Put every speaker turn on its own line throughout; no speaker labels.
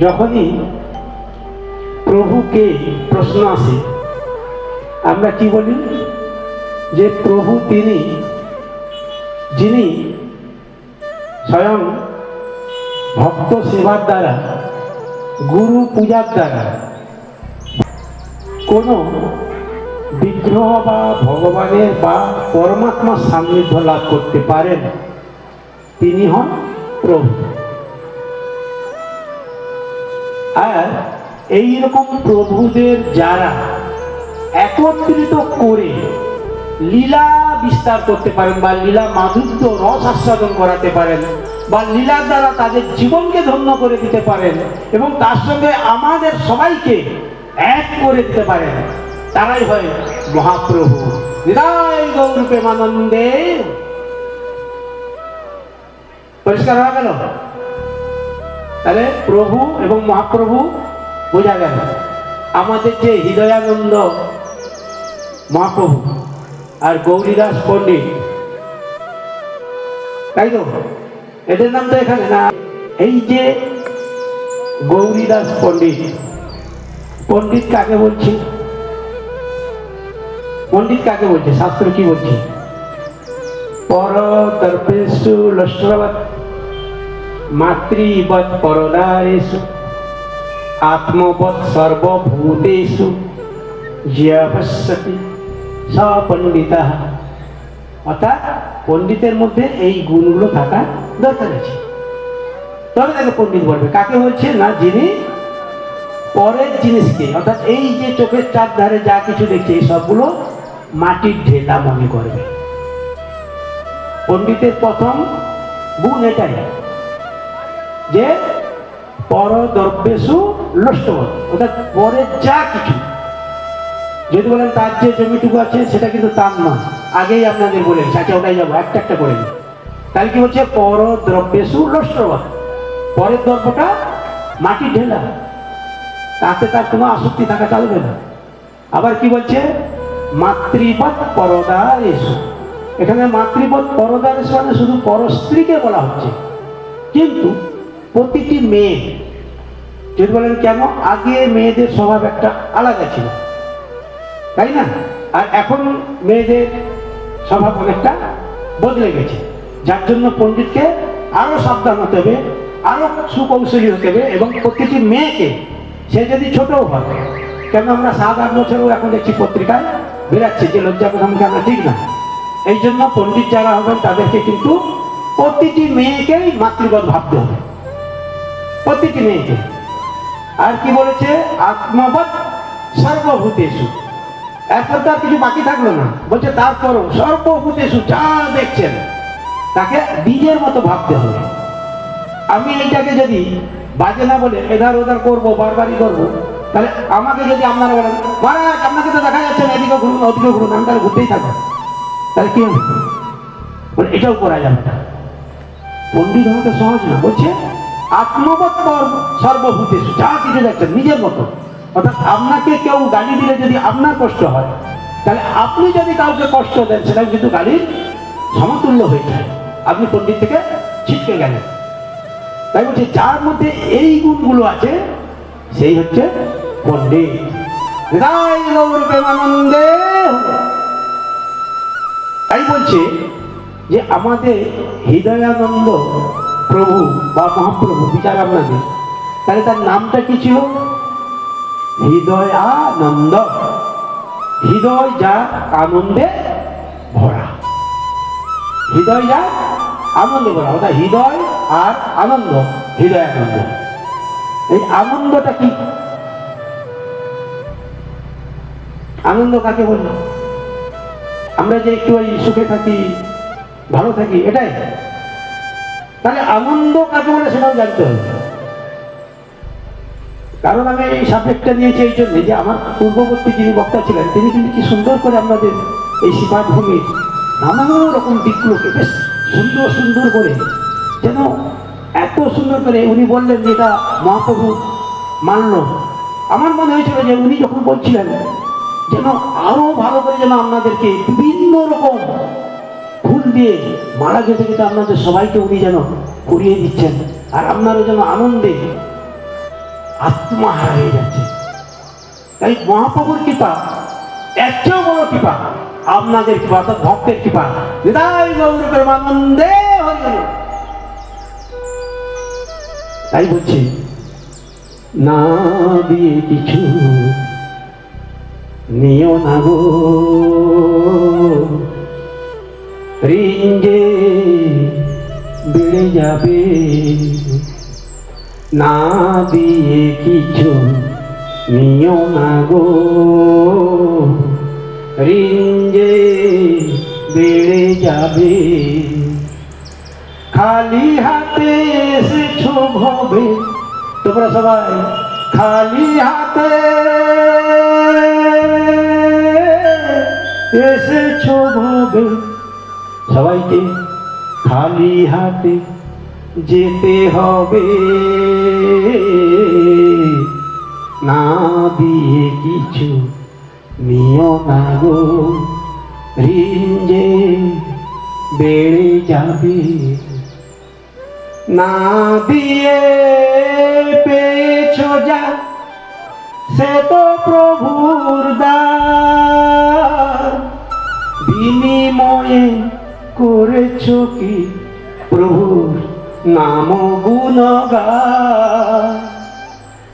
যখনই প্রভুকে প্রশ্ন আসে আমরা কি বলি যে প্রভু তিনি যিনি স্বয়ং ভক্ত সেবার দ্বারা গুরু পূজার দ্বারা কোনো বিগ্রহ বা ভগবানের বা পরমাত্মার সান্নিধ্য লাভ করতে পারেন, তিনি হন প্রভু। আর এই রকম প্রভুদের যারা একত্রিত করে লীলা বিস্তার করতে পারেন বা লীলা মাধুর্য রস আস্বাদন করাতে পারেন বা লীলার দ্বারা তাদের জীবনকে ধন্য করে দিতে পারেন এবং তার সঙ্গে আমাদের সবাইকে এক করে দিতে পারেন, তারাই হয় মহাপ্রভু। হৃদয় গৌর প্রেমানন্দে। পরিষ্কার হয়ে গেল? তাহলে প্রভু এবং মহাপ্রভু বোঝা গেল। আমাদের যে হৃদয়ানন্দ মহাপ্রভু আর গৌরীদাস পণ্ডিত, তাই তো? এদের নাম তো এখানে না। এই যে গৌরীদাস পণ্ডিত, পণ্ডিত কাকে বলছি? পণ্ডিত কাকে বলছে? শাস্ত্র কি বলছে? পর দর্পেষু লষ্ট্রবৎ মাতৃবৎ পরদারেষু আত্মবৎ সর্বভূতেষু জ্ঞাপশ্যতি স পণ্ডিতঃ। অর্থাৎ পণ্ডিতের মধ্যে এই গুণগুলো থাকা দরকার আছে, তবে তাকে পণ্ডিত বলবে। কাকে বলছে? না, যিনি পরের জিনিসকে, অর্থাৎ এই যে চোখের চারধারে যা কিছু দেখছে এই সবগুলো মাটির ঢেলা মনে করবে। পণ্ডিতের প্রথম গুণ এটাই যে পরদ্রব্যেষু লষ্টবৎ, অর্থাৎ পরের যা কিছু, যদি বলেন তার যে জমিটুকু আছে সেটা কিন্তু তার নয়, আগেই আপনাদের বলে আচ্ছা ওটাই যাবো, একটা একটা করে নিই। তাহলে কি বলছে? পরদ্রব্যেষু লষ্টবৎ, পরের দ্রব্যটা মাটির ঢেলা, তাতে তার কোনো আসক্তি থাকা চলবে না। আবার কি বলছে? মাতৃবৎ পরদারেষু। এখানে মাতৃবৎ পরদারেষু মানে শুধু পরস্ত্রীকে বলা হচ্ছে, কিন্তু প্রতিটি মেয়ে, যদি বলেন কেন, আগে মেয়েদের স্বভাব একটা আলাদা ছিল, তাই না? আর এখন মেয়েদের স্বভাব অনেকটা বদলে গেছে, যার জন্য পণ্ডিতকে আরো সাবধান হতে হবে, আরো সুকৌশলী হতে হবে। এবং প্রতিটি মেয়েকে, সে যদি ছোটও হয়, কেন আমরা 7-8 বছরও এখন দেখছি পত্রিকায় বেরাচ্ছে যে লজ্জা প্রথম কেন, ঠিক না? এই জন্য পণ্ডিত যারা হবেন তাদেরকে কিন্তু প্রতিটি মেয়েকেই মাতৃবৎ ভাবতে হবে, প্রতিটি মেয়েকে। আর কি বলেছে? আত্মবৎ সর্বভূতেষু। এরপর তার কিছু বাকি থাকলো না, বলছে তারপরও সর্বভূতেষু, যা দেখছেন তাকে নিজের মতো ভাবতে হবে। আমি এইটাকে যদি বাজে না বলে এধার ওধার করবো, বারবারই করবো, তাহলে আমাকে যদি আপনারা বলেন মহারাজ আপনাকে তো দেখা যাচ্ছে না, এদিকে ঘুরুন ওদিকে ঘুরুন, আমি তাহলে ঘুরতেই থাকবো, তাহলে কি হবে? এটাও করা যাবে না। পণ্ডিত হওয়াটা সহজ না। বলছে আত্মবৎ সর্বভূতেষু, যা কিছু দেখছেন নিজের মতো। অর্থাৎ আপনাকে কেউ গালি দিলে যদি আপনার কষ্ট হয়, তাহলে আপনি যদি কাউকে কষ্ট দেন সেটা কিন্তু গালির সমতুল্য হয়ে যায়, আপনি পণ্ডিত থেকে ছিটকে গেলেন। তাই বলছে যার মধ্যে এই গুণগুলো আছে সেই হচ্ছে পণ্ডিত। হৃদয় গৌর প্রেমানন্দে। তাই বলছে যে আমাদের হৃদয়ানন্দ প্রভু বা মহাপ্রভু, বিচার আপনাদের, তাহলে তার নামটা কি ছিল? হৃদয়ানন্দ। হৃদয় যা আনন্দে ভরা, হৃদয় যা আনন্দে ভরা, অর্থাৎ হৃদয় আর আনন্দ, হৃদয়ানন্দ। এই আনন্দটা কি? আনন্দ কাকে বলল? আমরা যে একটু সুখে থাকি, ভালো থাকি, এটাই। তাহলে আনন্দ কাকে বলে সেটাও জানতে হবে। কারণ আমি এই সাবজেক্টটা নিয়েছি এই জন্য যে আমার পূর্ববর্তী যিনি বক্তা ছিলেন তিনি কিন্তু কি সুন্দর করে আপনাদের এই সিপাট ভূমির নানান রকম দিকগুলোকে বেশ সুন্দর সুন্দর করে, যেন এত সুন্দর করে উনি বললেন যে এটা মহাপ্রভু মানল। আমার মনে হয়েছিল যে উনি যখন বলছিলেন যেন আরো ভালো করে যেন আপনাদেরকে বিভিন্ন রকম ফুল দিয়ে মালা গেঁথে গেঁথে আপনাদের সবাইকে উনি যেন করিয়ে দিচ্ছেন, আর আপনারও যেন আনন্দে আত্মহারা হয়ে যাচ্ছে। তাই মহাপ্রভুর কৃপা এর চেয়েও বড় কৃপা আপনাদের কৃপা, অর্থাৎ ভক্তের কৃপা। হৃদয় গৌর প্রেমানন্দে হরি হরি। তাই বলছি, না দিয়ে কিছু নিও না গো, ঋণ যে বেড়ে যাবে। না দিয়ে কিছু নিও না গো, ঋণ যে বেড়ে যাবে। খালি হাতে এসেছো ভবে, তোমরা সবাই খালি হাতে এসেছো ভবে। সবাইকে খালি হাতে যেতে হবে, না দিয়ে কিছু নিও না গো, ঋণ যে বেড়ে যাবে। না দিয়ে পেয়েছো যা, সে তো প্রভুর দান। বিনিময়ে করেছো কি প্রভুর নাম গুণগান।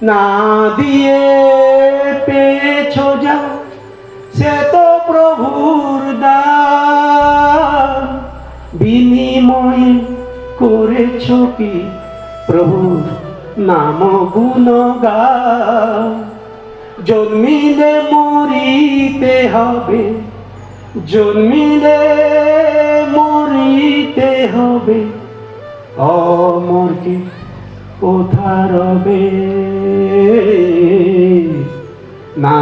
না দিয়ে পেয়েছো যা, সে তো প্রভুর দান। বিনিময়ে করেছো কি প্রভুর নাম গুণগান। জন্মিলে মরিতে হবে, জন্মিলে মরিতে হবে। অমরকে কোথা রবে, না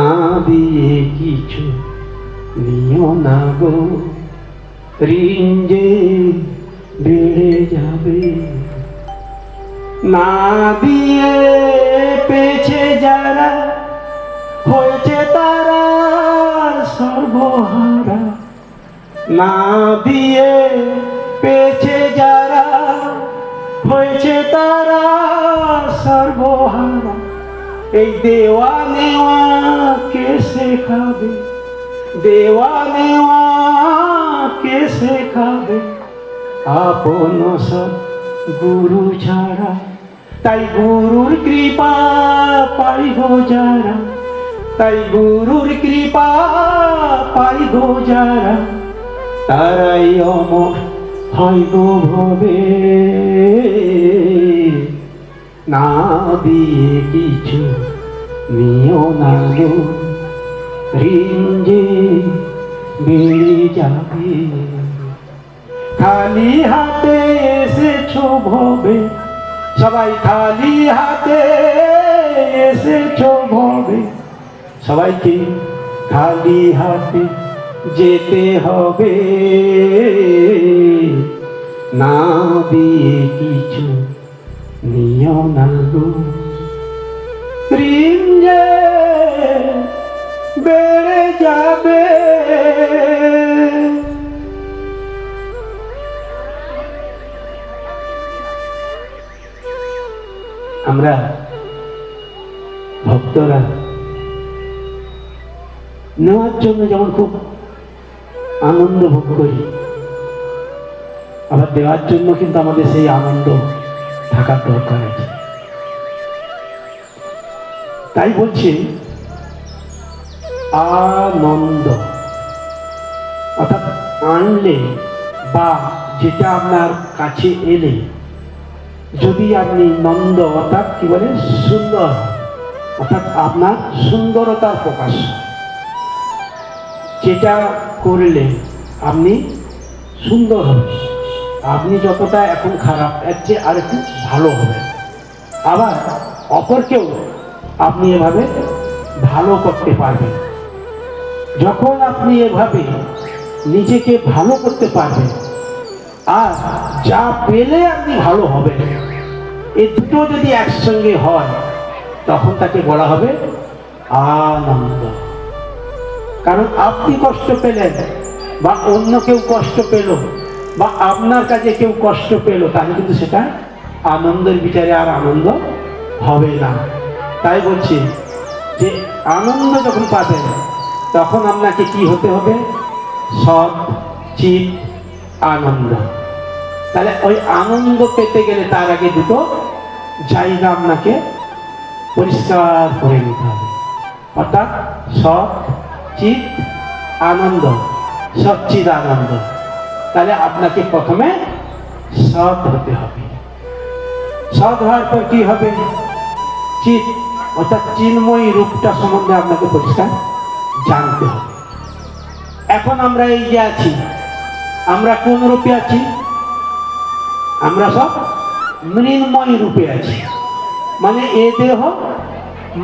দিয়ে কিছু নিও না গো, ঋণ যে বেড়ে যাবে। না দিয়ে পেয়েছে যারা, হয়েছে তারা সর্বহারা। না দিয়ে পেয়েছে যারা, হয়েছে তারা সর্বহারা। এই দেওয়া নেওয়া কে শেখাবে, দেওয়া নেওয়া কে শেখাবে, আপন সব গুরু ছাড়া। তাই গুরুর কৃপা পাই গো যারা, তাই গুরুর কৃপা পাই গো যারা, তারাই অমর হয় গো ভবে। না দিয়ে কিছু নিও না গো, ঋণ যে বেড়ে যাবে। খালি হাতে এসেছো ভবে, সবাই খালি হাতে এসেছো ভবে। সবাইকে খালি হাতে যেতে হবে, না দিয়ে কিছু নিও না গো, ঋণ যে বেড়ে যাবে। আমরা ভক্তরা নেওয়ার জন্য যেমন খুব আনন্দ ভোগ করি, আবার দেওয়ার জন্য কিন্তু আমাদের সেই আনন্দ থাকার দরকার আছে। তাই বলছি, আনন্দ অর্থাৎ আনলে বা যেটা আপনার কাছে এলে যদি আপনি নন্দ অর্থাৎ কি বলে সুন্দর, অর্থাৎ আপনার সুন্দরতার প্রকাশ, যেটা করলে আপনি সুন্দর হবে, আপনি যতটা এখন খারাপ এর চেয়ে আর একটু ভালো হবে। আবার অপরকেও আপনি এভাবে ভালো করতে পারবেন। যখন আপনি এভাবে নিজেকে ভালো করতে পারবেন আর যা পেলে আপনি ভালো হবেন, এই দুটো যদি একসঙ্গে হয় তখন তাকে বলা হবে আনন্দ। কারণ আপনি কষ্ট পেলেন বা অন্য কেউ কষ্ট পেল বা আপনার কাছে কেউ কষ্ট পেল, তাহলে কিন্তু সেটা আনন্দের বিচারে আর আনন্দ হবে না। তাই বলছি যে আনন্দ যখন পাবেন তখন আপনাকে কি হতে হবে? সৎ চিত আনন্দ। তাহলে ওই আনন্দ পেতে গেলে তার আগে দুটো জায়গা আপনাকে পরিষ্কার করে নিতে হবে, অর্থাৎ সৎ চিত আনন্দ, সচ্চিদ আনন্দ। তাহলে আপনাকে প্রথমে সৎ হতে হবে। সৎ হওয়ার পর কি হবে? চিত অর্থাৎ চিন্ময়ী রূপটা সম্বন্ধে আপনাকে পরিষ্কার জানতে হবে। এখন আমরা এই যে আছি, আমরা কোন রূপে আছি? আমরা সব মৃন্ময় রূপে আছি। মানে এ দেহ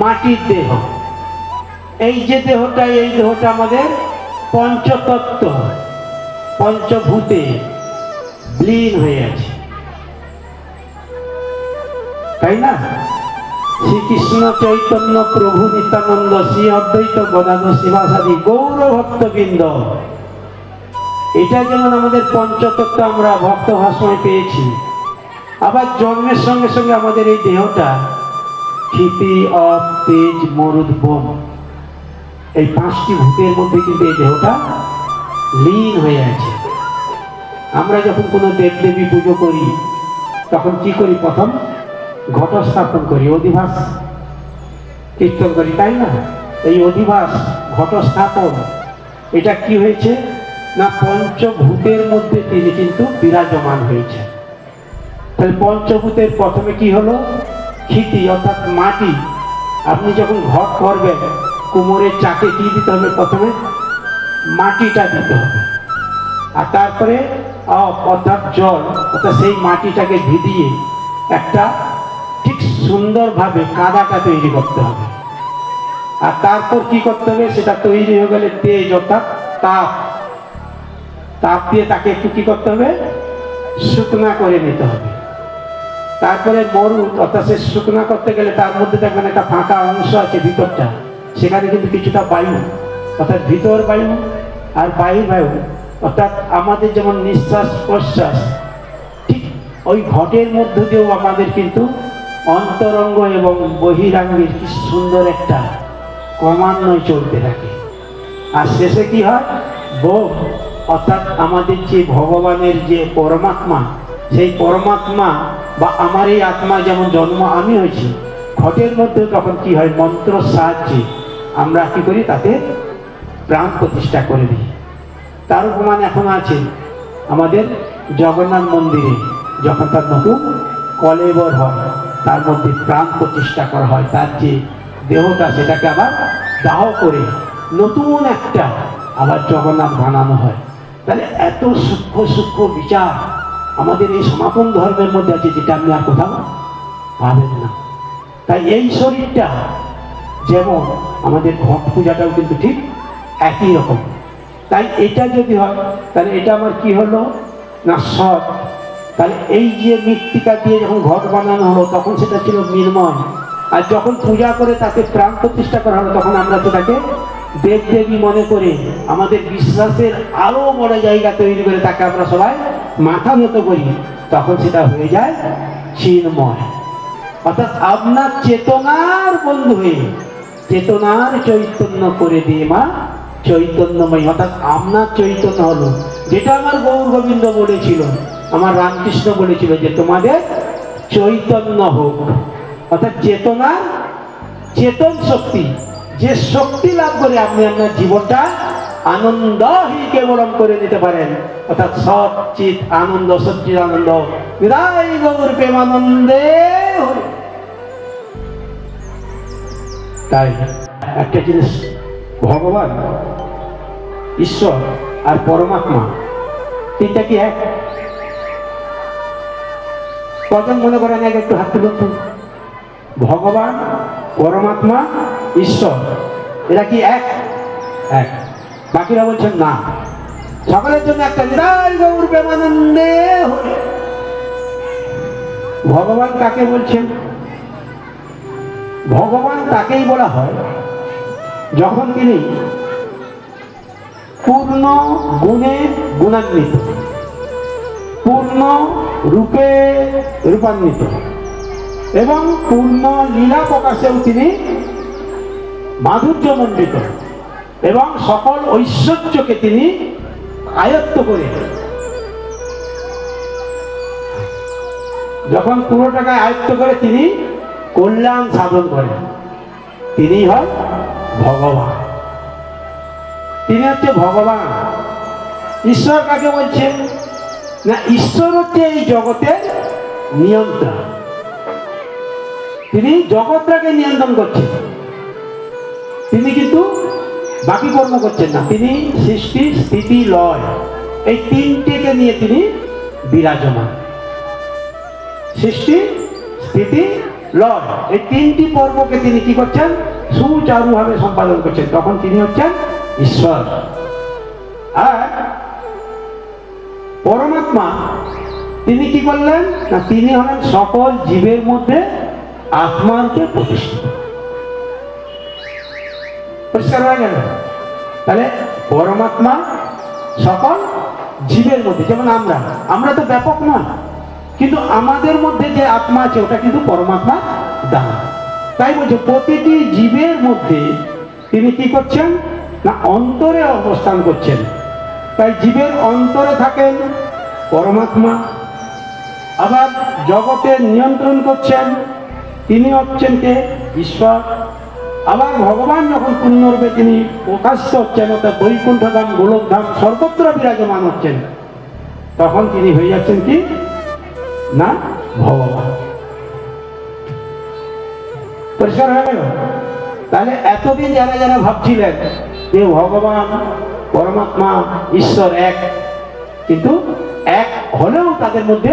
মাটির দেহ। এই যে দেহটা, এই দেহটা আমাদের পঞ্চতত্ত্ব পঞ্চভূতে লীন হয়ে আছে, তাই না? শ্রীকৃষ্ণ চৈতন্য প্রভু নিত্যানন্দ শ্রী অদ্বৈত গদাধর শিবাসাদি গৌর ভক্তবৃন্দ, এটা যেমন আমাদের পঞ্চতত্ত্ব আমরা ভক্ত ভাষণে পেয়েছি, আবার জন্মের সঙ্গে সঙ্গে আমাদের এই দেহটা ক্ষিতি অপ তেজ মরুদ বোম, এই পাঁচটি ভূতের মধ্যে কিন্তু এই দেহটা লীন হয়ে আছে। আমরা যখন কোনো দেবদেবী পুজো করি তখন কি করি? প্রথম ঘট স্থাপন করি, অধিবাস কীর্তন করি, তাই না? এই অধিবাস ঘট স্থাপন এটা কি হয়েছে না পঞ্চভূতের মধ্যে তিনি কিন্তু বিরাজমান হয়েছে। তাহলে পঞ্চভূতের প্রথমে কি হলো? ক্ষিতি অর্থাৎ মাটি। আপনি যখন ঘট করবেন কুমোরের চাকে কি দিতে হবে? প্রথমে মাটিটা দিতে হবে, আর তারপরে অর্থাৎ জল, অর্থাৎ সেই মাটিটাকে ভিজিয়ে একটা ঠিক সুন্দরভাবে কাদাটা তৈরি করতে হবে। আর তারপর কি করতে হবে? সেটা তৈরি হয়ে গেলে তেজ অর্থাৎ তাপ, তাপ দিয়ে তাকে একটু কি করতে হবে? শুকনা করে নিতে হবে। তারপরে মরুদ অর্থাৎ সে শুকনা করতে গেলে তার মধ্যে দেখবেন একটা ফাঁকা অংশ আছে ভিতরটা, সেখানে কিন্তু কিছুটা বায়ু অর্থাৎ ভিতর বায়ু আর বাহির বায়ু, অর্থাৎ আমাদের যেমন নিঃশ্বাস প্রশ্বাস, ঠিক ওই ঘটের মধ্য দিয়েও আমাদের কিন্তু অন্তরঙ্গ এবং বহিরাঙ্গের কি সুন্দর একটা ক্রমান্বয়ে চলতে থাকে। আর শেষে কি হয়? বোধ অর্থাৎ আমাদের যে ভগবানের যে পরমাত্মা, সেই পরমাত্মা বা আমার এই আত্মা যেমন জন্ম আমি হয়েছি, ঘটের মধ্যে তখন কি হয়? মন্ত্র সাহায্যে আমরা কি করি? তাতে প্রাণ প্রতিষ্ঠা করে দিই। তার উপমান এখন আছে আমাদের জগন্নাথ মন্দিরে, যখন তার নতুন কলেবর হয় তার মধ্যে প্রাণ প্রতিষ্ঠা করা হয়, তার যে দেহটা সেটাকে আবার দাহ করে নতুন একটা আবার জগন্নাথ বানানো হয়। তাহলে এত সূক্ষ্ম সূক্ষ্ম বিচার আমাদের এই সনাতন ধর্মের মধ্যে আছে, যেটা আপনি আর কোথাও পাবেন না। তাই এই শরীরটা যেমন আমাদের ঘট পূজাটাও কিন্তু ঠিক একই রকম। তাই এটা যদি হয় তাহলে এটা আমার কি হলো না সৎ। তাহলে এই যে মৃত্তিকা দিয়ে যখন ঘট বানানো হলো তখন সেটা ছিল নির্মল, আর যখন পূজা করে তাকে প্রাণ প্রতিষ্ঠা করা হলো তখন আমরা সেটাকে দেবদেবী মনে করে আমাদের বিশ্বাসের আরো বড় জায়গা তৈরি করে তাকে আমরা সবাই মাথা নত করি, তখন সেটা হয়ে যায় চিন্ময়। অর্থাৎ আপনার চেতনার বন্ধু হয়ে চেতনার চৈতন্য করে দিয়ে মা চৈতন্যময়, অর্থাৎ আপনার চৈতন্য হলো, যেটা আমার গৌর গোবিন্দ বলেছিল, আমার রামকৃষ্ণ বলেছিল যে তোমাদের চৈতন্য হোক, অর্থাৎ চেতনার চেতন শক্তি, যে শক্তি লাভ করে আপনি আপনার জীবনটা আনন্দহী কেবলম করে নিতে পারেন, অর্থাৎ সৎ চিত আনন্দ, সচ্চিদ আনন্দ, বিদায় গৌর প্রেমানন্দে। তাই একটা জিনিস, ভগবান ঈশ্বর আর পরমাত্মা তিনটা কি এক? কজন মনে করেন এক? একটু হাত তুলুন। ভগবান, পরমাত্মা, ঈশ্বর এরা কি এক? এক। বাকিরা বলছেন না। সকলের জন্য একটা বিদায় গৌর প্রেমানন্দে। ভগবান কাকে বলছেন? ভগবান তাকেই বলা হয় যখন তিনি পূর্ণ গুণে গুণান্বিত, পূর্ণ রূপে রূপান্বিত, এবং পূর্ণ লীলা প্রকাশেও তিনি মাধুর্যমণ্ডিত এবং সকল ঐশ্বর্যকে তিনি আয়ত্ত করে যখন পুরোটাকে আয়ত্ত করে তিনি কল্যাণ সাধন করেন, তিনি হন ভগবান। তিনি হচ্ছে ভগবান। ঈশ্বর কাকে বলছেন না? ঈশ্বর হচ্ছে এই জগতের নিয়ন্ত্রণ। তিনি জগৎটাকে নিয়ন্ত্রণ করছেন, তিনি কিন্তু বাকি কর্ম করছেন না। তিনি সৃষ্টি, স্থিতি, লয় এই তিনটিকে নিয়ে তিনি বিরাজমান। সৃষ্টি, স্থিতি, লয় এই তিনটি পর্বকে তিনি কি করছেন? সুচারুভাবে সম্পাদন করছেন। তখন তিনি হচ্ছেন ঈশ্বর। আর পরমাত্মা তিনি কি করলেন না? তিনি হলেন সকল জীবের মধ্যে আত্মাকে প্রতিষ্ঠিত। পরিষ্কার হয়ে গেল? তাহলে পরমাত্মা সকল জীবের মধ্যে, যেমন আমরা তো ব্যাপক নয়, কিন্তু আমাদের মধ্যে যে আত্মা আছে ওটা কিন্তু পরমাত্মা দান। তাই বলছে প্রতিটি জীবের মধ্যে তিনি কি করছেন না? অন্তরে অবস্থান করছেন। তাই জীবের অন্তরে থাকেন পরমাত্মা। আবার জগতের নিয়ন্ত্রণ করছেন তিনি হচ্ছেন কে? ঈশ্বর। আবার ভগবান যখন পূর্ণরূপে তিনি প্রকাশ্য হচ্ছেন, অর্থাৎ বৈকুণ্ঠধাম, গোলকধাম সর্বত্র বিরাজমান হচ্ছেন, তখন তিনি হয়ে যাচ্ছেন কি না? ভগবান। পরিষ্কার হয়ে গেল? তাহলে এতদিন যারা যারা ভাবছিলেন যে ভগবান, পরমাত্মা, ঈশ্বর এক, কিন্তু এক হলেও তাদের মধ্যে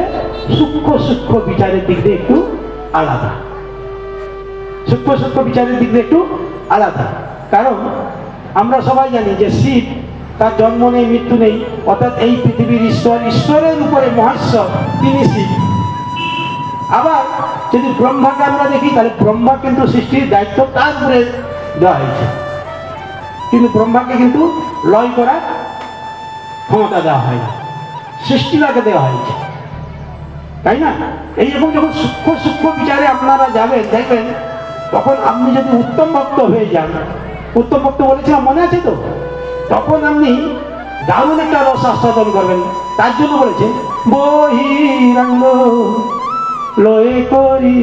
সূক্ষ্ম সূক্ষ্ম বিচারের দিক দিয়ে একটু আলাদা। সূক্ষ্ম সূক্ষ্ম বিচারের দিক দিয়ে একটু আলাদা। কারণ আমরা সবাই জানি যে শিব, তার জন্ম নেই, মৃত্যু নেই, অর্থাৎ এই পৃথিবীর ঈশ্বর, ঈশ্বরের উপরে মহেশ্বর, তিনি শিব। আবার যদি ব্রহ্মাকে আমরা দেখি, তাহলে ব্রহ্মা কিন্তু সৃষ্টির দায়িত্ব তার উপরে দেওয়া হয়েছে, কিন্তু ব্রহ্মাকে কিন্তু লয় করার ক্ষমতা দেওয়া হয় না, সৃষ্টিটাকে দেওয়া হয়েছে, তাই না? এইরকম যখন সূক্ষ্ম সূক্ষ্ম বিচারে আপনারা যাবেন, দেখবেন তখন আপনি যদি উত্তম ভক্ত হয়ে যান, উত্তম ভক্ত বলেছিলাম মনে আছে তো, তখন আপনি দারুণ একটা রস আস্বাদন করবেন। তার জন্য বলেছেন বহিরঙ্গ লয়ে করি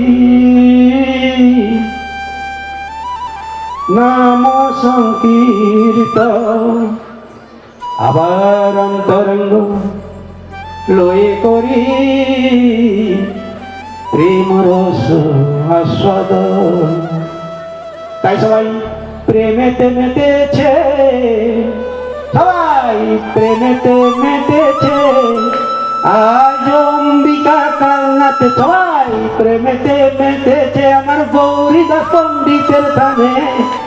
নাম সংকীর্তন, আবার অন্তরঙ্গ লয়ে করি প্রেম রস আস্বাদন। তাই সবাই প্রেমেতে মেতেছে, সবাই প্রেমেতে মেতেছে, আজ অম্বিকা কালনাতে সবাই প্রেমেতে মেতেছে, আমার গৌরী দাস পণ্ডিতের স্থানে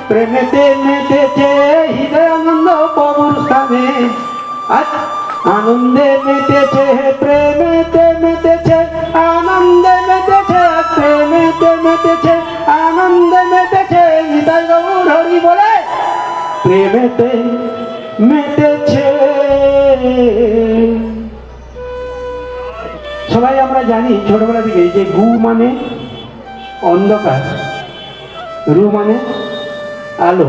প্রেমেতে মেতেছে, হৃদয় আনন্দ প্রভুর স্থানে আজ আনন্দে মেতেছে, প্রেমেতে মেতেছে, আনন্দে মেতেছে, প্রেমেতে মেতেছে, আনন্দে মেতেছে, হৃদয় গৌর হরি বলে প্রেমেতে মেতেছে। সবাই আমরা জানি ছোটবেলা থেকে যে গু মানে অন্ধকার, রু মানে আলো।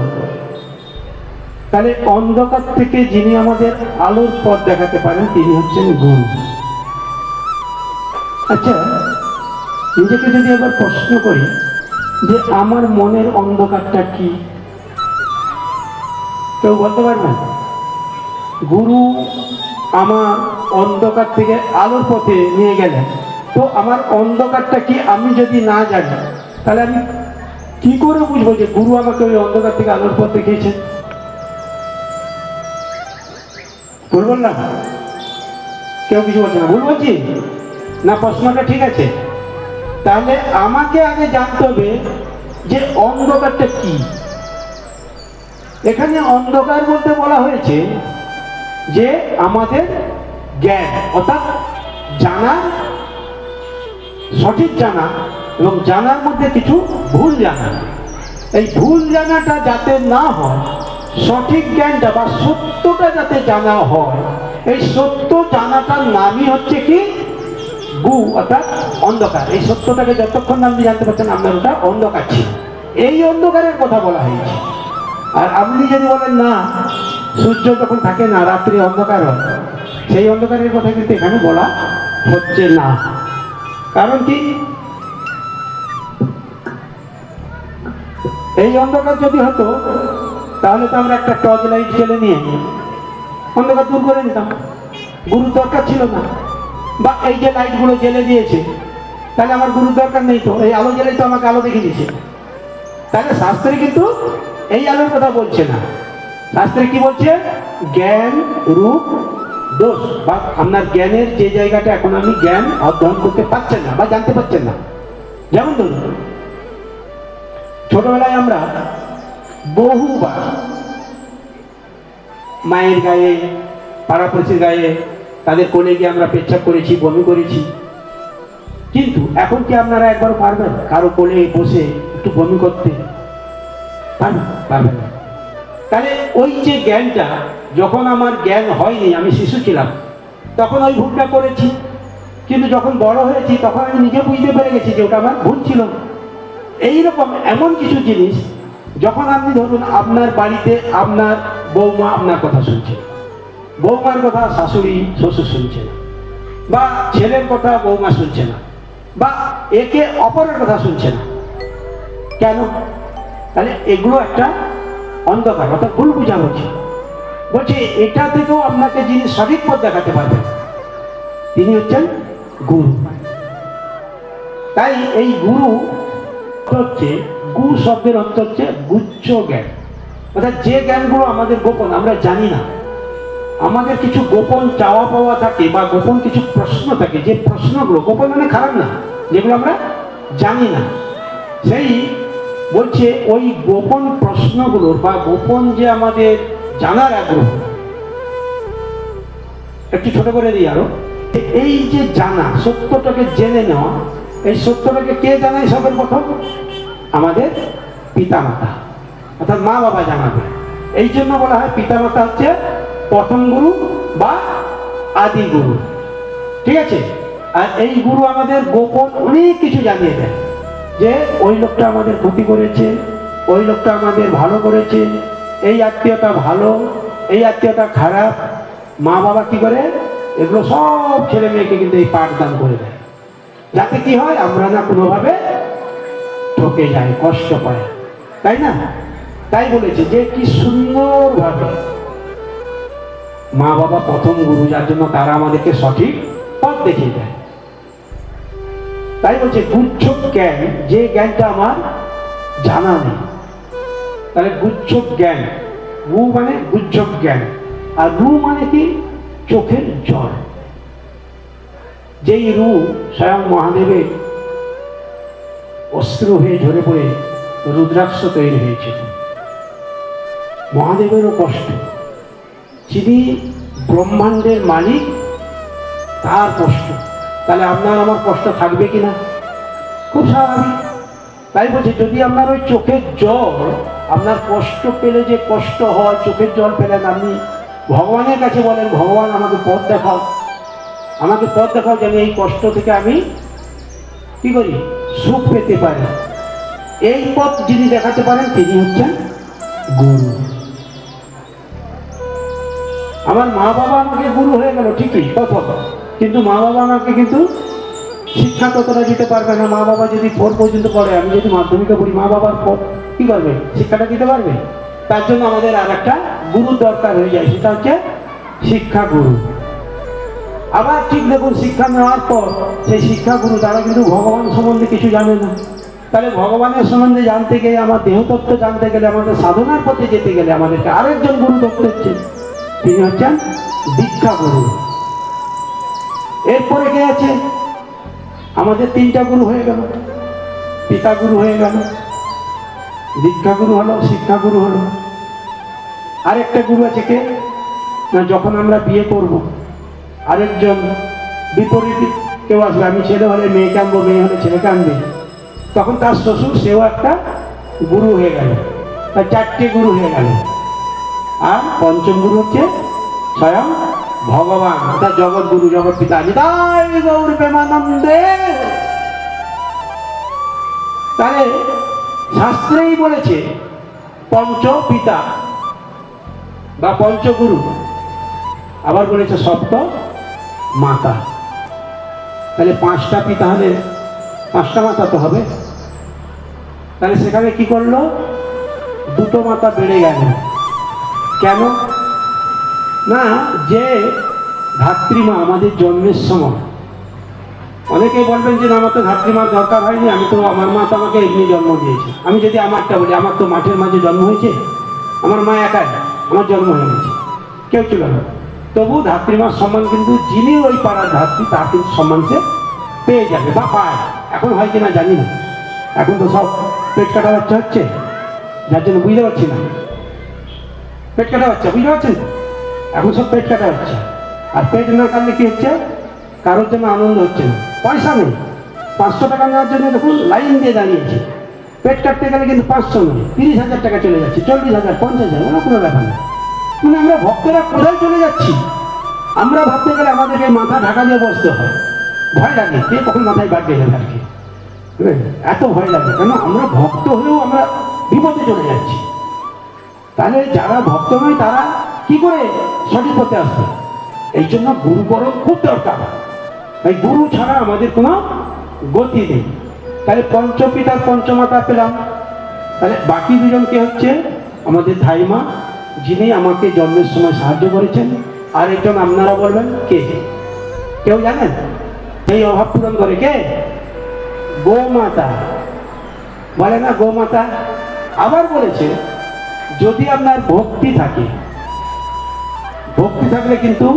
তাহলে অন্ধকার থেকে যিনি আমাদের আলোর পথ দেখাতে পারেন তিনি হচ্ছেন গুরু। আচ্ছা, নিজেকে যদি একবার প্রশ্ন করি যে আমার মনের অন্ধকারটা কি, কেউ বলতে পারবেন? গুরু আমার অন্ধকার থেকে আলোর পথে নিয়ে গেলেন, তো আমার অন্ধকারটা কি আমি যদি না জানি, তাহলে আমি কি করে বুঝবো যে গুরু আমাকে ওই অন্ধকার থেকে আলোর পথ দেখিয়েছে? ভুল বললাম? কেউ কিছু বলছে না, ভুল বলছি না? প্রশ্নটা ঠিক আছে? তাহলে আমাকে আগে জানতে হবে যে অন্ধকারটা কি। এখানে অন্ধকার বলতে বলা হয়েছে যে আমাদের জ্ঞান, অর্থাৎ জানা, সঠিক জানা এবং জানার মধ্যে কিছু ভুল জানা। এই ভুল জানাটা যাতে না হয়, সঠিক জ্ঞানটা বা সত্যটা যাতে জানা হয়, এই সত্য জানাটার নামই হচ্ছে কি? গু অর্থাৎ অন্ধকার। এই সত্যটাকে যতক্ষণ না আপনি জানতে পারছেন আপনার ওটা অন্ধকার ছিল, এই অন্ধকারের কথা বলা হয়েছে। আর আপনি যদি বলেন না সূর্য যখন থাকে না রাত্রি অন্ধকার হয়, সেই অন্ধকারের কথা কিন্তু এখানে বলা হচ্ছে না। কারণ কি, এই অন্ধকার যদি হতো তাহলে তো আমরা একটা টর্চ লাইট জ্বেলে নিয়ে অন্ধকার দূর করে নিতাম, গুরুর দরকার ছিল না। বা এই যে লাইটগুলো জ্বেলে দিয়েছে, তাহলে আমার গুরুর দরকার নেই, তো এই আলো জ্বেলেই তো আমাকে আলো দেখে দিয়েছে। তাহলে শাস্ত্রে কিন্তু এই আলোর কথা বলছে না, শাস্ত্রে কি বলছে, জ্ঞান রূপ দোষ, বা আপনার জ্ঞানের যে জায়গাটা এখন আপনি জ্ঞান অধ্যয়ন করতে পারছেন না বা জানতে পারছেন না। যেমন ধরুন ছোটবেলায় আমরা বহুবার মায়ের গায়ে, পাড়াপড়শির গায়ে, তাদের কোলে গিয়ে আমরা পেচ্ছাপ করেছি, বমি করেছি। কিন্তু এখন কি আপনারা একবার পারবেন কারো কোলে বসে একটু বমি করতে? পারবেন না। তাহলে ওই যে জ্ঞানটা, যখন আমার জ্ঞান হয়নি, আমি শিশু ছিলাম, তখন ওই ভুলটা করেছি। কিন্তু যখন বড় হয়েছি তখন আমি নিজে বুঝতে পেরে গেছি যে ওটা আমার ভুল ছিল। এইরকম এমন কিছু জিনিস, যখন আপনি ধরুন আপনার বাড়িতে আপনার বৌমা আপনার কথা শুনছে, বৌমার কথা শাশুড়ি শ্বশুর শুনছে না, বা ছেলের কথা বৌমা শুনছে না, বা একে অপরের কথা শুনছে না, কেন? তাহলে এগুলো একটা অন্ধকার, অর্থাৎ ভুল বোঝা হচ্ছে। বলছে এটা থেকেও আপনাকে যিনি সঠিক পথ দেখাতে পারবেন তিনি হচ্ছেন গুরু। তাই এই গুরু হচ্ছে, গু শব্দের অর্থ হচ্ছে গুচ্ছ জ্ঞান, অর্থাৎ যে জ্ঞানগুলো আমাদের গোপন, আমরা জানি না, আমাদের কিছু গোপন চাওয়া পাওয়া থাকে বা গোপন কিছু প্রশ্ন থাকে, যে প্রশ্নগুলো গোপন মানে খারাপ না, যেগুলো আমরা জানি না, সেই বলছে ওই গোপন প্রশ্নগুলোর বা গোপন যে আমাদের জানার আগ্রহ, একটু ছোট করে দিই আরো, এই যে জানা, সত্যটাকে জেনে নেওয়া, এই সত্যটাকে কে জানায় সবের প্রথম? আমাদের পিতামাতা, অর্থাৎ মা বাবা জানাবে। এই জন্য বলা হয় পিতামাতা হচ্ছে প্রথম গুরু বা আদি গুরু, ঠিক আছে? আর এই গুরু আমাদের গোপন অনেক কিছু জানিয়ে দেয়, যে ওই লোকটা আমাদের ক্ষতি করেছে, ওই লোকটা আমাদের ভালো করেছে, এই আত্মীয়তা ভালো, এই আত্মীয়তা খারাপ। মা বাবা কি করে, এগুলো সব ছেলে মেয়েকে কিন্তু এই পাঠদান করে দেয়, যাতে কি হয়, আমরা না কোনোভাবে ঠকে যায়, কষ্ট পায়, তাই না? তাই বলেছে যে কি সুন্দরভাবে মা বাবা প্রথম গুরু, যার জন্য তারা আমাদেরকে সঠিক পথ দেখিয়ে দেয়। তাই বলছে গুচ্ছ জ্ঞান, যে জ্ঞানটা আমার জানা নেই। তাহলে গুচ্ছ জ্ঞান, গু মানে গুচ্ছ জ্ঞান, আর রু মানে কি, চোখের জল। যেই রু স্বয়ং মহাদেবের অস্ত্র হয়ে ঝরে পড়ে রুদ্রাক্ষ তৈরি হয়েছিল। মহাদেবেরও কষ্ট, যিনি ব্রহ্মাণ্ডের মালিক তার কষ্ট, তাহলে আপনার আমার কষ্ট থাকবে কিনা? খুব স্বাভাবিক। তাই বলছি যদি আপনার ওই চোখের জল, আপনার কষ্ট পেলে যে কষ্ট হয়, চোখের জল পেলেন, আপনি ভগবানের কাছে বলেন, ভগবান আমাকে পথ দেখাও, আমাকে পথ দেখাও, যেন এই কষ্ট থেকে আমি কি করি, সুখ পেতে পারি। এই পথ যিনি দেখাতে পারেন তিনি হচ্ছেন গুরু। আমার মা বাবা আমাকে গুরু হয়ে গেল ঠিকই প্রথম, কিন্তু মা বাবা আমাকে কিন্তু শিক্ষা ততটা দিতে পারবে না। মা বাবা যদি 4 পর্যন্ত পড়ে, আমি যদি মাধ্যমিকে পড়ি, মা বাবার কি করবে, শিক্ষাটা দিতে পারবে? তার জন্য আমাদের আর একটা গুরু দরকার হয়ে যায়, সেটা হচ্ছে শিক্ষা গুরু। আবার ঠিক দেখুন, শিক্ষা নেওয়ার পর সেই শিক্ষা গুরু তারা কিন্তু ভগবান সম্বন্ধে কিছু জানে না। তাহলে ভগবানের সম্বন্ধে জানতে গেলে, আমার দেহতত্ত্ব জানতে গেলে, আমাদের সাধনার পথে যেতে গেলে আমাদেরকে আরেকজন গুরু ধরতে হচ্ছে, তিনি হচ্ছেন দীক্ষা গুরু। এরপরে কে আছে? আমাদের 3টা গুরু হয়ে গেল, পিতা গুরু হয়ে গেল, দীক্ষা গুরু হলো, শিক্ষা গুরু হলো। আরেকটা গুরু আছে কে না, যখন আমরা বিয়ে করব, আরেকজন বিপরীত কেউ আসবে। আমি ছেলে হলে মেয়েকে আনবো, মেয়ে হলে ছেলেকে আনবে, তখন তার শ্বশুর, সেও একটা গুরু হয়ে গেল। তার 4টে গুরু হয়ে গেল। আর পঞ্চম গুরু হচ্ছে স্বয়ং ভগবান অর্থাৎ জগৎগুরু জগৎ পিতা নিতাই গৌর প্রেমানন্দে। তাহলে শাস্ত্রেই বলেছে পঞ্চ পিতা বা পঞ্চগুরু, আবার বলেছে সপ্ত মাতা। তাহলে পাঁচটা পিতা হলে পাঁচটা মাতা তো হবে। তাহলে সেখানে কি করলো, দুটো মাতা বেড়ে গেল। কেন না, যে ধাত্রীমা আমাদের জন্মের সময়, অনেকেই বলবেন যে আমার তো ধাত্রীমার দরকার হয়নি, আমি তো আমার মা তো আমাকে এমনি জন্ম দিয়েছে। আমি যদি আমারটা বলি, আমার তো মাঠের মাঝে জন্ম হয়েছে, আমার মা একাই আমার জন্ম হয়ে গেছে, কেউ ছিল না। তবু ধাত্রীমার সম্মান কিন্তু যিনি ওই পাড়ার ধাত্রী তার কিন্তু সম্মান সে পেয়ে যাবে বা পায়। এখন হয় কিনা জানি না, এখন তো সব পেট কাটা বাচ্চা হচ্ছে, যার জন্য বুঝতে পারছি না। পেট কাটা বাচ্চা বুঝতে পারছেন, এখন সব পেট কাটা হচ্ছে। আর পেট না কাটলে কি হচ্ছে, কারোর জন্য আনন্দ হচ্ছে না, পয়সা নেই। 500 টাকা নেওয়ার জন্য দেখুন লাইন দিয়ে দাঁড়িয়েছে। পেট কাটতে গেলে কিন্তু 500 নয়, 30,000 টাকা চলে যাচ্ছে, 40,000, 50,000, ওরা কোনো ব্যাপার না। মানে আমরা ভক্তরা কোথায় চলে যাচ্ছি? আমরা ভাবতে গেলে আমাদেরকে মাথা ঢাকা দিয়ে বসতে হয়, ভয় লাগে কে কখন মাথায় বাদ দিয়ে যাবে আর কি, এত ভয় লাগে। কেন, আমরা ভক্ত হলেও আমরা বিপদে চলে যাচ্ছি। তাহলে যারা ভক্ত নয় তারা কি করে সঠিক পথে আসবে? এই জন্য গুরুকরণ খুব দরকার। তাই গুরু ছাড়া আমাদের কোনো গতি নেই। তাহলে পঞ্চপিতার পঞ্চমাতা পেলাম। তাহলে বাকি দুজন কে হচ্ছে আমাদের ধাইমা, যিনি আমাকে জন্মের সময় সাহায্য করেছেন। আর একজন আপনারা বলবেন কে, কেউ জানেন? এই অভাব পূরণ করে কে? গোমাতা, বলে না গোমাতা। আবার বলেছে যদি আপনার ভক্তি থাকে, ভক্তি থাকলে কিন্তু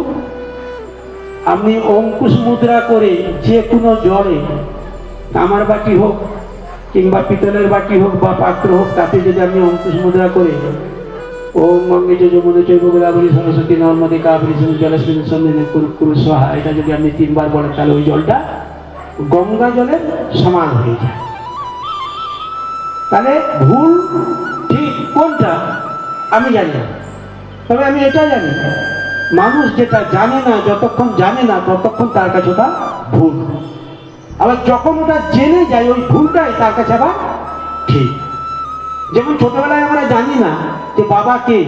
আপনি অঙ্কুশ মুদ্রা করে যে কোনো জলে, তামার বাটি হোক কিংবা পিতলের বাটি হোক বা পাত্র হোক, তাতে যদি আপনি অঙ্কুশ মুদ্রা করে ওম গঙ্গে যমুনে চৈব গোদাবরী সরস্বতী নর্মদে কাবেরী জলস্মিন সন্ধিনী কুরু স্বাহা, এটা যদি আপনি 3 বার বলেন তাহলে ওই জলটা গঙ্গা জলের সমান হয়ে যায়। তাহলে ভুল ঠিক কোনটা আমি জানি না, তবে আমি এটা জানি, মানুষ যেটা জানে না, যতক্ষণ জানে না ততক্ষণ তার কাছে ওটা ভুল। আবার যখন ওটা জেনে যায় ওই ভুলটাই তার কাছে আবার ঠিক। যেমন ছোটবেলায় আমরা জানি না যে বাবা কে,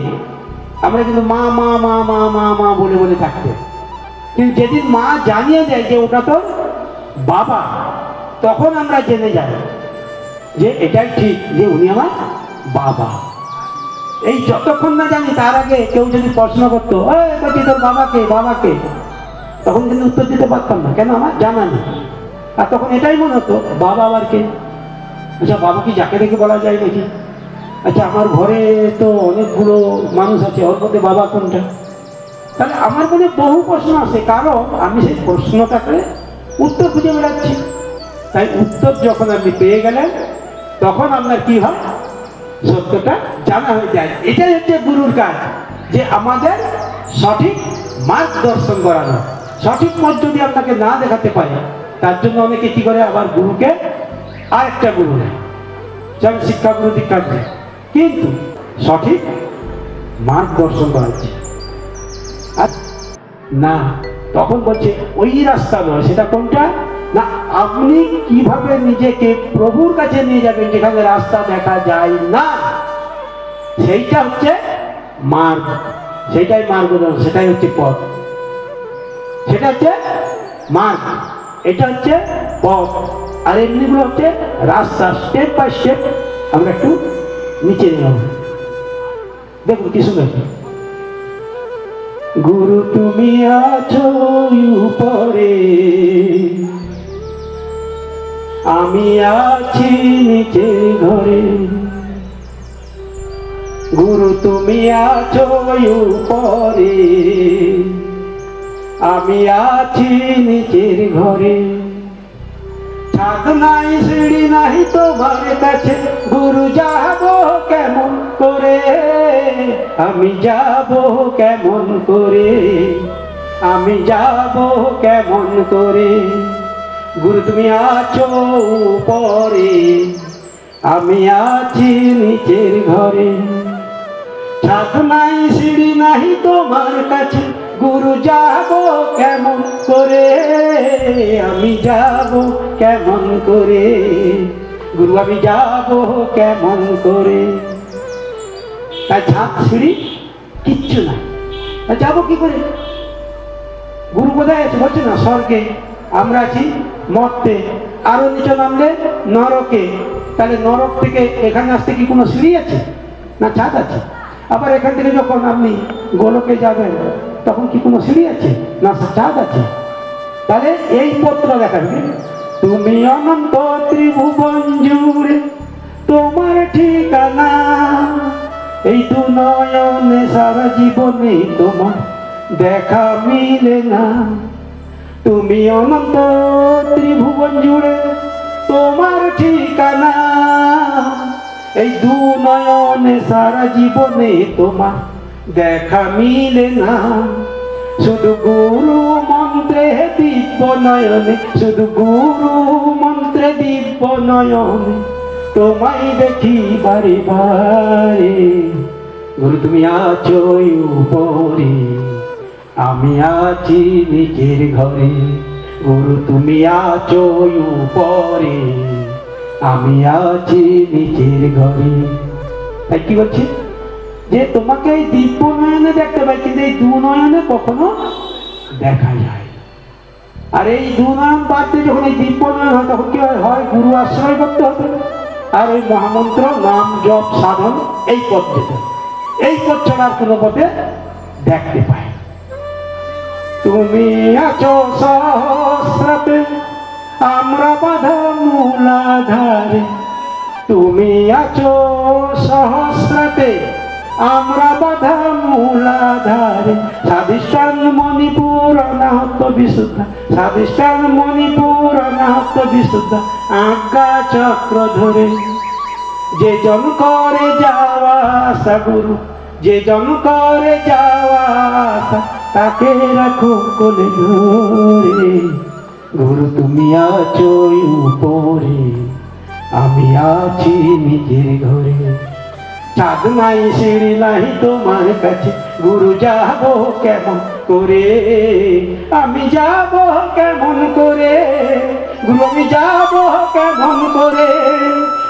আমরা কিন্তু মা মা মা মা মা মা বলে বলে থাকতে, কিন্তু যেদিন মা জানিয়ে দেয় যে ওটা তো বাবা, তখন আমরা জেনে যাই যে এটাই ঠিক, যে উনি আমার বাবা। এই যতক্ষণ না জানি তার আগে কেউ যদি প্রশ্ন করতো বলছি তোর বাবাকে, বাবাকে, তখন কিন্তু উত্তর দিতে পারতাম না, কেন আমার জানা নেই। আর তখন এটাই মনে হতো বাবা আবার কে, আচ্ছা বাবা কি যাকে দেখে বলা যায় নাকি? আচ্ছা আমার ঘরে তো অনেকগুলো মানুষ আছে, ওর মধ্যে বাবা কোনটা? তাহলে আমার মনে বহু প্রশ্ন আছে, কারণ আমি সেই প্রশ্নটাকে উত্তর খুঁজে বেড়াচ্ছি। তাই উত্তর যখন আপনি পেয়ে গেলেন তখন আপনার কি হয়, সত্যটা জানা হয়ে যায়। এটাই হচ্ছে গুরুর কাজ, যে আমাদের সঠিক মার্গদর্শন করানো। সঠিক পথ যদি আপনাকে না দেখাতে পারে, তার জন্য অনেকে কি করে, আবার গুরুকে আরেকটা গুরু নেয়, যেমন শিক্ষাগুরু দীক্ষাগুরু, কিন্তু সঠিক মার্গদর্শন করাচ্ছে আর না, তখন বলছে ওই রাস্তা নয়, সেটা কোনটা না, আপনি কিভাবে নিজেকে প্রভুর কাছে নিয়ে যাবেন যেখানে রাস্তা দেখা যায় না, সেইটা হচ্ছে মার্গ, সেটাই মার্গদর্শন, সেটাই হচ্ছে পথ, সেটা হচ্ছে মার্গ, এটা হচ্ছে পথ। আর এমনিগুলো হচ্ছে রাস্তা, স্টেপ বাই স্টেপ আমরা একটু নিচে নিয়ে যাবো। দেখুন কি শুনে, গুরু তুমি আছো উপরে, আমি আছি নিচের ঘরে, গুরু তুমি আছো উপরে, আমি আছি নিচের ঘরে, ছাদ নাই সিঁড়ি নাই তোমার কাছে, গুরু যাব কেমন করে, আমি যাব কেমন করে, আমি যাব কেমন করে, গুরু তুমি আছো উপরে, আমি আছি নিচের ঘরে, ছাদ নাই সিঁড়ি নাই তোমার কাছে, গুরু যাব কেমন করে, আমি যাব কেমন করে, গুরু আমি যাব কেমন করে। তাই ছাদ সিঁড়ি কিচ্ছু নাই, যাবো কি করে? গুরু কোথায় আছে বলছে না, স্বর্গে, আমরা আছি মর্তে, আরো নিচে নামলে নরকে। তাহলে নরক থেকে এখানে আসতে কি কোনো সিঁড়ি আছে, না ছাদ আছে? আবার এখান থেকে যখন আপনি গোলকে যাবেন তখন কি কোনো সিঁড়ি আছে, না ছাদ আছে? তাহলে এই পত্র দেখাবে, তুমি অনন্ত ত্রিভুবন জুড়ে তোমার ঠিকানা, এই দু নয়নে সারা জীবনে তোমার দেখা মিলে না। তুমি অনন্ত ত্রিভুবন জুড়ে তোমার ঠিকানা, এই দু নয়নে সারা জীবনে তোমার দেখা মিলে না। শুধু গুরু মন্ত্রে দিব্য নয়নে, শুধু গুরু মন্ত্রে দিব্য নয়নে তোমায় দেখি বারে বারে। গুরু তুমি আছো উপরে, আমি আছি নিজের ঘরে, গুরু তুমি আছো উপরে, আমি আছি নিজের ঘরে। তাই কি বলছে, যে তোমাকে এই দিব্য নয়নে দেখতে পাই, কিন্তু এই দু নয়নে কখনো দেখা যায়। আর এই দু নয়ন বাদ দিয়ে যখন এই দিব্য নয়ন হয় তখন কি হয়, গুরু আশ্রয় করতে হবে, আর ওই মহামন্ত্র নাম জপ সাধন এই পথ যেতে, এই পথ ছাড়া কোনো পথে দেখতে পায়। তুমি আছো সহস্রতে, আমরা বাঁধা মূলাধারে, তুমি আছো সহস্রতে, আমরা বাঁধা মূলাধারে, স্বাধিষ্ঠান মণিপুর অনাহত বিশুদ্ধ, স্বাধিষ্ঠান মণিপুর অনাহত বিশুদ্ধ, আজ্ঞা চক্র ধরে যে জন করে যাওয়া আশা গুরু, যে জন করে যাওয়া আশা তাকে রাখো কোলে ধরে। গুরু তুমি আছো উপরে, আমি আছি নিজের ঘরে, চাঁদ নাই সিঁড়ি নাই তোমার কাছে, গুরু যাব কেমন করে, আমি যাব কেমন করে, গুরু আমি যাব কেমন করে,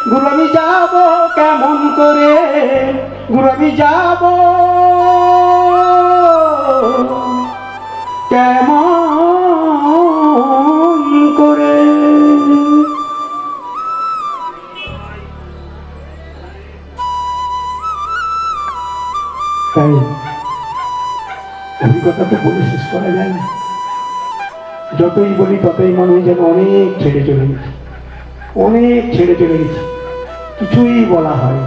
গুরু আমি যাব কেমন করে, গুরু আমি যাব কেমন করে। তাই অভিজ্ঞতা তো বলে শেষ করা যায় না, যতই বলি ততই মনে হয় যেন অনেক ছেড়ে চলে গেছে, অনেক ছেড়ে চলে গেছে, কিছুই বলা হয়,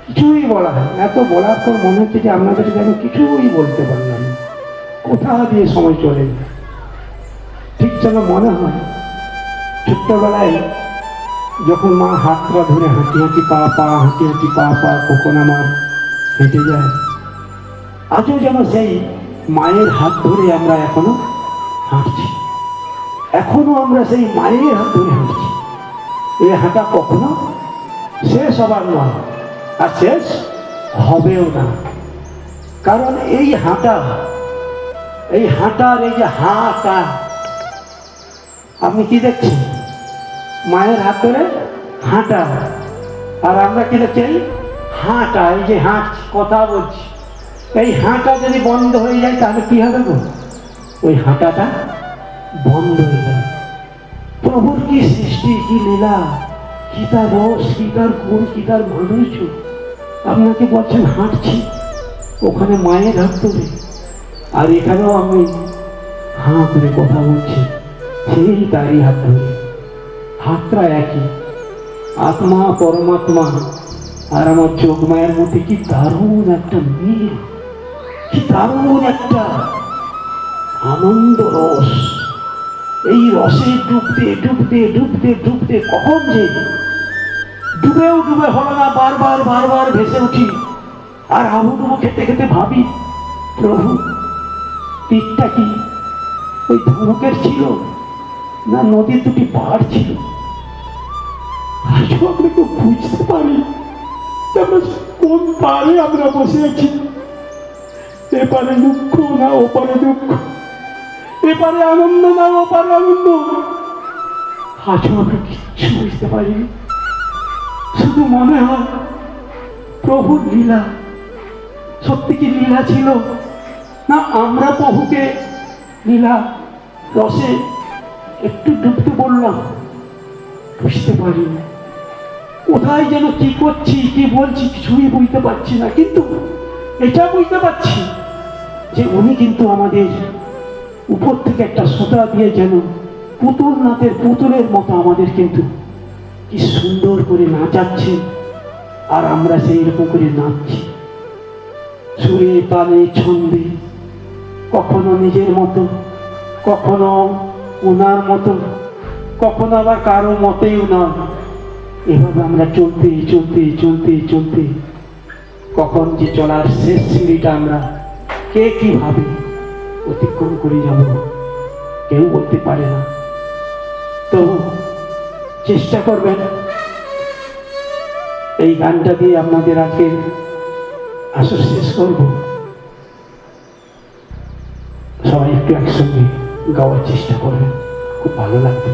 কিছুই বলা হয়। এত বলার পর মনে হচ্ছে যে আপনাদের যেন কিছুই বলতে পারলাম না, কোথা দিয়ে সময় চলে যায়। ঠিক যেন মনে হয় ছোট্টবেলায় যখন মা হাতটা ধরে হাঁটি হাঁটি পা পা, হাঁটি হাঁটি পা পা কখন আমার হেঁটে যায়, আজও যেন সেই মায়ের হাত ধরে আমরা এখনো হাঁটছি, এখনো আমরা সেই মায়ের হাত ধরে হাঁটছি। এই হাঁটা কখনো শেষ হবার নয়, আর শেষ হবেও না। কারণ এই হাঁটা, এই হাঁটার এই যে হাঁটা, আপনি কি দেখছেন, মায়ের হাত ধরে হাঁটা, আর আমরা কি দেখছি, এই হাঁটা, এই যে হাঁটছি কথা বলছি, এই হাঁটা যদি বন্ধ হয়ে যায় তাহলে কি হবে গো, ওই হাঁটাটা বন্ধ হয়ে যাবে। প্রভুর কি সৃষ্টি, কি লীলা, কি তার রস, কি তার গুণ, কি তার মাধুর্য। আপনাকে বলছেন হাঁটছি, ওখানে মায়ের হাত ধরে, আর এখানেও আমি হাঁ করে কথা বলছি সেই তারই হাত ধরে। হাতটা একই, আত্মা পরমাত্মা আর আমার চোখ মায়ের মধ্যে কি দারুণ একটা মিল, কি দারুণ একটা আনন্দ রস। এই রসে ডুবতে ডুবতে ডুবতে ডুবতে কখন যে ডুবেও ডুবে হলো না, বারবার বারবার ভেসে উঠি, আর হাবুডুবু খেতে খেতে ভাবি, প্রভু তীরটা কি ওই ধনুকের ছিল, না নদীর দুটি পাহাড় ছিল? আজও আমরা কেউ বুঝতে পারি
আমরা কোন পারে আমরা বসে আছি, এপারে দুঃখ না ওপারে দুঃখ, এপারে আনন্দ না ওপারে আনন্দ। আজও আমরা কিচ্ছু বুঝতে পারিনি। শুধু মনে হয় প্রভুর লীলা। সত্যি কি লীলা ছিল, না আমরা প্রভুকে লীলা রসে একটু ডুবতে বললাম? বুঝতে পারিনি। কোথায় যেন কি করছি কি বলছি কিছুই বুঝতে পারছি না, কিন্তু এটা বুঝতে পারছি যে উনি কিন্তু আমাদের উপর থেকে একটা সুতা দিয়ে যেন পুতুল নাচের পুতুলের মতো আমাদের কিন্তু কি সুন্দর করে নাচাচ্ছে, আর আমরা সেই রকম করে নাচছি সুরে তালে ছন্দে, কখনো নিজের মতো, কখনো ওনার মতো, কখনো আবার কারো মতেও নয়। এভাবে আমরা চলতে চলতে চলতে চলতে কখন যে চলার শেষ সিঁড়িটা আমরা কে কিভাবে অতিক্রম করে যাব কেউ বলতে পারে না। তো চেষ্টা করবেন এই গানটা দিয়ে আপনাদের আজকের আসর শেষ করব। সবাই একটু একসঙ্গে গাওয়ার চেষ্টা করবেন, খুব ভালো লাগবে।